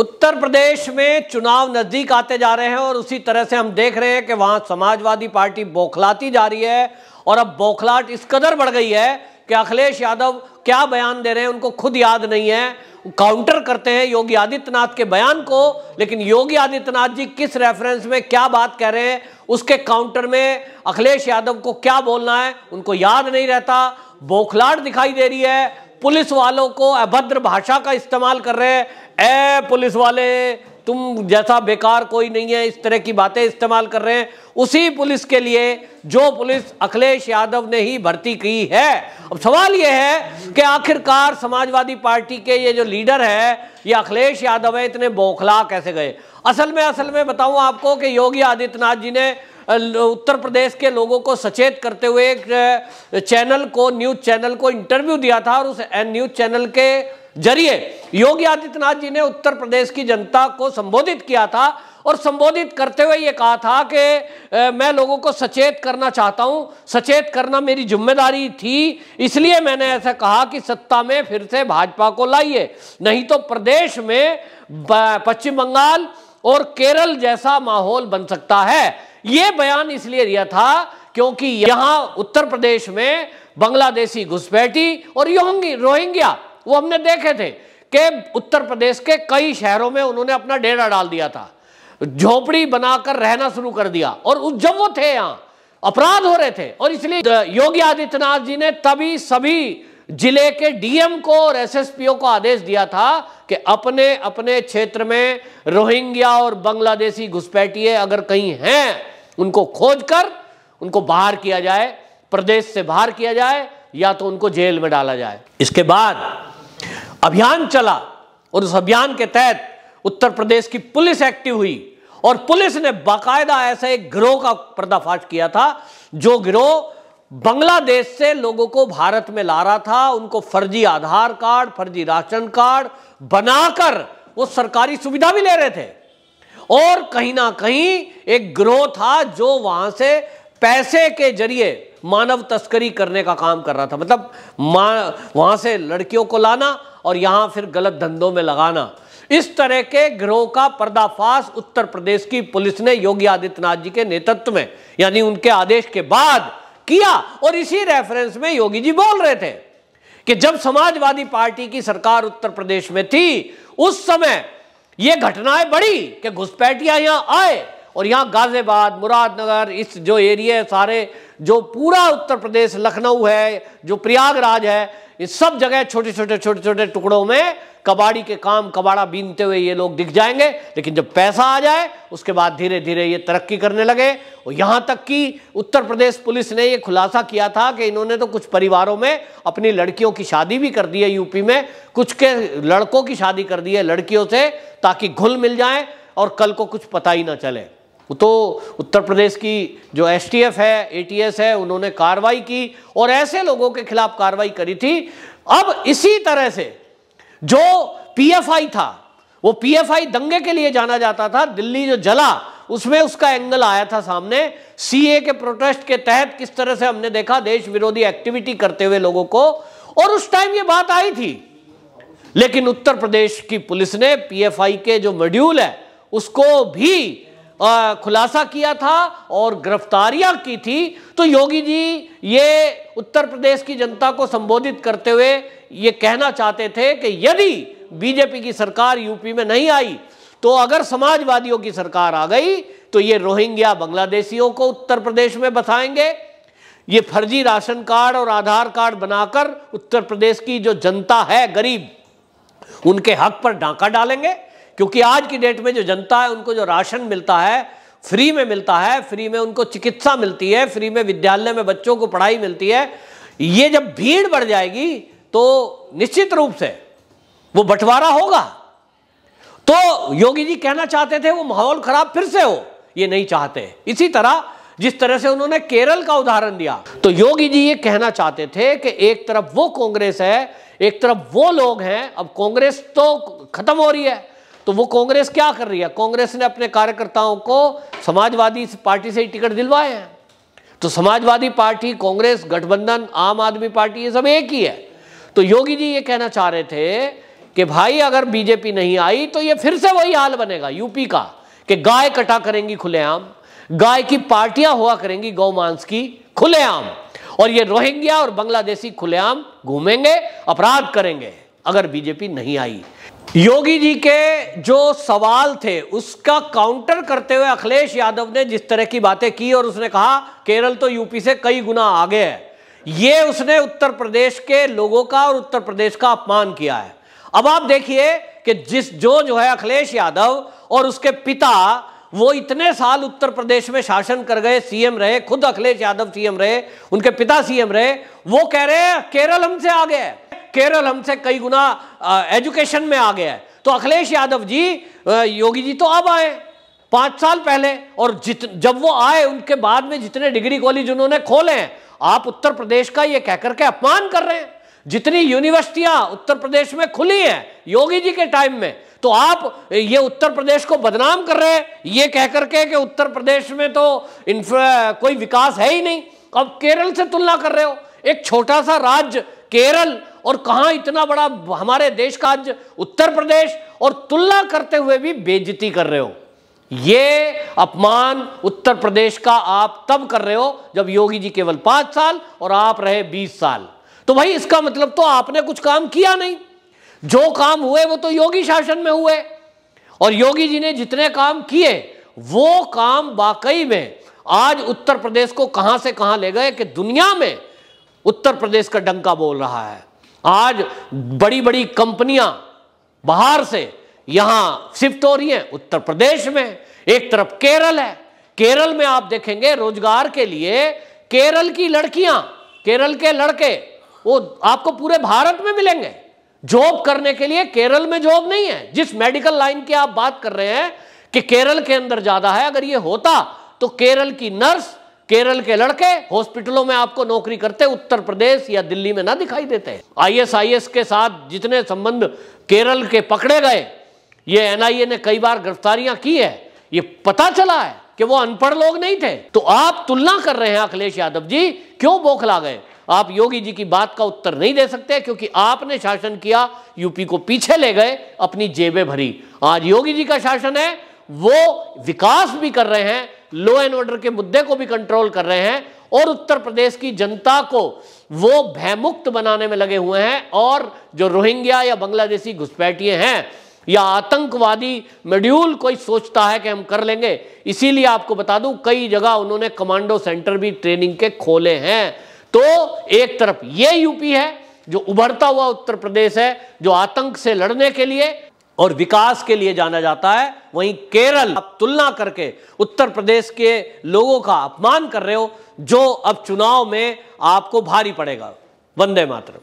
उत्तर प्रदेश में चुनाव नजदीक आते जा रहे हैं और उसी तरह से हम देख रहे हैं कि वहां समाजवादी पार्टी बौखलाती जा रही है और अब बौखलाहट इस कदर बढ़ गई है कि अखिलेश यादव क्या बयान दे रहे हैं उनको खुद याद नहीं है। काउंटर करते हैं योगी आदित्यनाथ के बयान को, लेकिन योगी आदित्यनाथ जी किस रेफरेंस में क्या बात कह रहे हैं उसके काउंटर में अखिलेश यादव को क्या बोलना है उनको याद नहीं रहता। बौखलाहट दिखाई दे रही है, पुलिस वालों को अभद्र भाषा का इस्तेमाल कर रहे हैं। ए पुलिस वाले तुम जैसा बेकार कोई नहीं है, इस तरह की बातें इस्तेमाल कर रहे हैं। उसी पुलिस के लिए जो पुलिस अखिलेश यादव ने ही भर्ती की है। अब सवाल यह है कि आखिरकार समाजवादी पार्टी के ये जो लीडर है ये अखिलेश यादव है, इतने बौखला कैसे गए? असल में बताऊं आपको कि योगी आदित्यनाथ जी ने उत्तर प्रदेश के लोगों को सचेत करते हुए एक चैनल को, न्यूज चैनल को इंटरव्यू दिया था और उस न्यूज चैनल के जरिए योगी आदित्यनाथ जी ने उत्तर प्रदेश की जनता को संबोधित किया था और संबोधित करते हुए ये कहा था कि मैं लोगों को सचेत करना चाहता हूं, सचेत करना मेरी जिम्मेदारी थी, इसलिए मैंने ऐसा कहा कि सत्ता में फिर से भाजपा को लाइए, नहीं तो प्रदेश में पश्चिम बंगाल और केरल जैसा माहौल बन सकता है। यह बयान इसलिए दिया था क्योंकि यहां उत्तर प्रदेश में बांग्लादेशी घुसपैठी और रोहिंग्या वो हमने देखे थे कि उत्तर प्रदेश के कई शहरों में उन्होंने अपना डेरा डाल दिया था, झोपड़ी बनाकर रहना शुरू कर दिया और जब वो थे यहां अपराध हो रहे थे और इसलिए योगी आदित्यनाथ जी ने तभी सभी जिले के डीएम को और एसएसपीओ को आदेश दिया था कि अपने अपने क्षेत्र में रोहिंग्या और बांग्लादेशी घुसपैठिए अगर कहीं हैं उनको खोज कर उनको बाहर किया जाए, प्रदेश से बाहर किया जाए या तो उनको जेल में डाला जाए। इसके बाद अभियान चला और उस अभियान के तहत उत्तर प्रदेश की पुलिस एक्टिव हुई और पुलिस ने बाकायदा ऐसा एक गिरोह का पर्दाफाश किया था जो गिरोह बांग्लादेश से लोगों को भारत में ला रहा था, उनको फर्जी आधार कार्ड, फर्जी राशन कार्ड बनाकर वो सरकारी सुविधा भी ले रहे थे और कहीं ना कहीं एक गिरोह था जो वहां से पैसे के जरिए मानव तस्करी करने का काम कर रहा था। मतलब वहां से लड़कियों को लाना और यहां फिर गलत धंधों में लगाना। इस तरह के गिरोह का पर्दाफाश उत्तर प्रदेश की पुलिस ने योगी आदित्यनाथ जी के नेतृत्व में यानी उनके आदेश के बाद किया और इसी रेफरेंस में योगी जी बोल रहे थे कि जब समाजवादी पार्टी की सरकार उत्तर प्रदेश में थी उस समय यह घटनाएं बढ़ी कि घुसपैठिया यहां आए और यहां गाजियाबाद, मुरादनगर, इस जो एरिया है सारे, जो पूरा उत्तर प्रदेश, लखनऊ है, जो प्रयागराज है, इस सब जगह छोटे छोटे टुकड़ों में कबाड़ी के काम, कबाड़ा बीनते हुए ये लोग दिख जाएंगे। लेकिन जब पैसा आ जाए उसके बाद धीरे धीरे ये तरक्की करने लगे और यहां तक कि उत्तर प्रदेश पुलिस ने ये खुलासा किया था कि इन्होंने तो कुछ परिवारों में अपनी लड़कियों की शादी भी कर दी है, यूपी में कुछ के लड़कों की शादी कर दी है लड़कियों से ताकि घुल मिल जाए और कल को कुछ पता ही ना चले। तो उत्तर प्रदेश की जो एसटीएफ है, एटीएस है, उन्होंने कार्रवाई की और ऐसे लोगों के खिलाफ कार्रवाई करी थी। अब इसी तरह से जो पीएफआई था, वो पीएफआई दंगे के लिए जाना जाता था, दिल्ली जो जला उसमें उसका एंगल आया था सामने। सीए के प्रोटेस्ट के तहत किस तरह से हमने देखा देश विरोधी एक्टिविटी करते हुए लोगों को, और उस टाइम ये बात आई थी। लेकिन उत्तर प्रदेश की पुलिस ने पीएफआई के जो मॉड्यूल है उसको भी खुलासा किया था और गिरफ्तारियां की थी। तो योगी जी ये उत्तर प्रदेश की जनता को संबोधित करते हुए ये कहना चाहते थे कि यदि बीजेपी की सरकार यूपी में नहीं आई तो अगर समाजवादियों की सरकार आ गई तो ये रोहिंग्या बांग्लादेशियों को उत्तर प्रदेश में बसाएंगे, ये फर्जी राशन कार्ड और आधार कार्ड बनाकर उत्तर प्रदेश की जो जनता है गरीब उनके हक पर डाका डालेंगे। क्योंकि आज की डेट में जो जनता है उनको जो राशन मिलता है फ्री में मिलता है, फ्री में उनको चिकित्सा मिलती है, फ्री में विद्यालय में बच्चों को पढ़ाई मिलती है। ये जब भीड़ बढ़ जाएगी तो निश्चित रूप से वो बंटवारा होगा। तो योगी जी कहना चाहते थे वो माहौल खराब फिर से हो, ये नहीं चाहते। इसी तरह जिस तरह से उन्होंने केरल का उदाहरण दिया, तो योगी जी ये कहना चाहते थे कि एक तरफ वो कांग्रेस है, एक तरफ वो लोग हैं। अब कांग्रेस तो खत्म हो रही है तो वो कांग्रेस क्या कर रही है? कांग्रेस ने अपने कार्यकर्ताओं को समाजवादी पार्टी से ही टिकट दिलवाए हैं। तो समाजवादी पार्टी, कांग्रेस, गठबंधन, आम आदमी पार्टी, ये सब एक ही है। तो योगी जी ये कहना चाह रहे थे कि भाई अगर बीजेपी नहीं आई तो ये फिर से वही हाल बनेगा यूपी का कि गाय कटा करेंगी खुलेआम, गाय की पार्टियां हुआ करेंगी गौ मांस की खुलेआम, और ये रोहिंग्या और बांग्लादेशी खुलेआम घूमेंगे, अपराध करेंगे अगर बीजेपी नहीं आई। योगी जी के जो सवाल थे उसका काउंटर करते हुए अखिलेश यादव ने जिस तरह की बातें की और उसने कहा केरल तो यूपी से कई गुना आगे है, ये उसने उत्तर प्रदेश के लोगों का और उत्तर प्रदेश का अपमान किया है। अब आप देखिए कि जो है अखिलेश यादव और उसके पिता, वो इतने साल उत्तर प्रदेश में शासन कर गए, सीएम रहे, खुद अखिलेश यादव सीएम रहे, उनके पिता सीएम रहे, वो कह रहे हैं केरल हमसे आगे है, केरल हमसे कई गुना एजुकेशन में आ गया है। तो अखिलेश यादव जी, योगी जी तो अब आए 5 साल पहले, और जब वो आए उनके बाद में जितने डिग्री कॉलेज उन्होंने खोले हैं, आप उत्तर प्रदेश का ये कहकर के अपमान कर रहे हैं। जितनी यूनिवर्सिटियां उत्तर प्रदेश में खुली हैं योगी जी के टाइम में, तो आप ये उत्तर प्रदेश को बदनाम कर रहे हैं ये कहकर के कि उत्तर प्रदेश में तो कोई विकास है ही नहीं। अब केरल से तुलना कर रहे हो, एक छोटा सा राज्य केरल और कहां इतना बड़ा हमारे देश का राज्य उत्तर प्रदेश, और तुलना करते हुए भी बेइज्जती कर रहे हो। ये अपमान उत्तर प्रदेश का आप तब कर रहे हो जब योगी जी केवल 5 साल और आप रहे 20 साल। तो भाई इसका मतलब तो आपने कुछ काम किया नहीं, जो काम हुए वो तो योगी शासन में हुए, और योगी जी ने जितने काम किए वो काम वाकई में आज उत्तर प्रदेश को कहां से कहां ले गए कि दुनिया में उत्तर प्रदेश का डंका बोल रहा है। आज बड़ी बड़ी कंपनियां बाहर से यहां शिफ्ट हो रही हैं उत्तर प्रदेश में। एक तरफ केरल है, केरल में आप देखेंगे रोजगार के लिए केरल की लड़कियां, केरल के लड़के वो आपको पूरे भारत में मिलेंगे। जॉब करने के लिए केरल में जॉब नहीं है। जिस मेडिकल लाइन की आप बात कर रहे हैं कि केरल के अंदर ज्यादा है, अगर ये होता तो केरल की नर्स, केरल के लड़के हॉस्पिटलों में आपको नौकरी करते उत्तर प्रदेश या दिल्ली में ना दिखाई देते। आईएसआईएस के साथ जितने संबंध केरल के पकड़े गए, ये एनआईए ने कई बार गिरफ्तारियां की है, ये पता चला है कि वो अनपढ़ लोग नहीं थे। तो आप तुलना कर रहे हैं अखिलेश यादव जी, क्यों बौखला गए? आप योगी जी की बात का उत्तर नहीं दे सकते क्योंकि आपने शासन किया, यूपी को पीछे ले गए, अपनी जेबें भरी। आज योगी जी का शासन है, वो विकास भी कर रहे हैं, लॉ एंड ऑर्डर के मुद्दे को भी कंट्रोल कर रहे हैं, और उत्तर प्रदेश की जनता को वो भयमुक्त बनाने में लगे हुए हैं। और जो रोहिंग्या या बांग्लादेशी घुसपैठिए हैं या आतंकवादी मॉड्यूल कोई सोचता है कि हम कर लेंगे, इसीलिए आपको बता दूं कई जगह उन्होंने कमांडो सेंटर भी ट्रेनिंग के खोले हैं। तो एक तरफ ये यूपी है जो उभरता हुआ उत्तर प्रदेश है, जो आतंक से लड़ने के लिए और विकास के लिए जाना जाता है, वहीं केरल आप तुलना करके उत्तर प्रदेश के लोगों का अपमान कर रहे हो, जो अब चुनाव में आपको भारी पड़ेगा। वंदे मातरम।